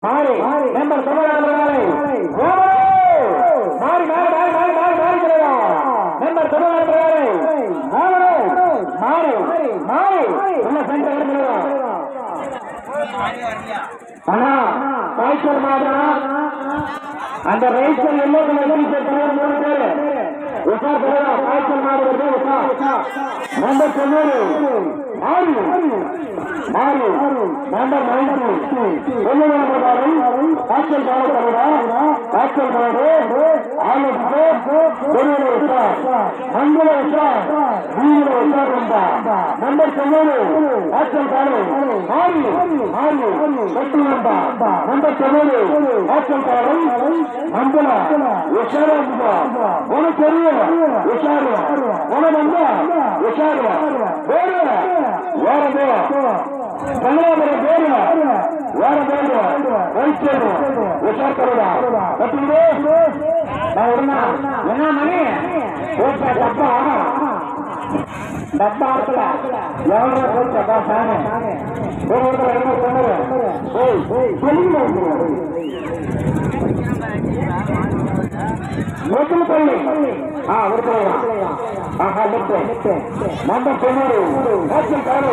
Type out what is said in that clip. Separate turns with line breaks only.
மாறி நம்பர் 16 மாறி நம்பர் 16 மாறி உள்ள சென்று அண்ணா காய்ச்சல் மாதா அந்த ரைசல் எல்லோரும் எதிர்ப்பு 3 பேரு உஷா பெறா காய்ச்சல் மாடு வருது உஷா நம்பர் 90 மாறி நம்பர் 90 சொல்லுவாங்க பிரகாரம் காய்ச்சல் மாடு தருவா காய்ச்சல் மாடு ஆலோசித்து பெரிய உஷா மங்கள உஷா வீர உஷா கொண்டா நம்பர் 90 காய்ச்சல் மாடு மாறி வெற்றி வந்தா நம்பர் 90 காய்ச்சல் மாடு மங்கள உஷாரா உனக்கு தெரியும் உஷாரு உனக்கு வந்தா உஷாரு வேறு வேற கன்னியாகுமரி பேரு வேற பேரு வைச்சேரு உஷார் கருடா கட்டுங்க என்ன மணி டப்பா இருக்கல எவ்வளோ போச்சா சாணி ஒரு இடத்துல பள்ளி நம்பர் 90 காய்ச்சல் காலை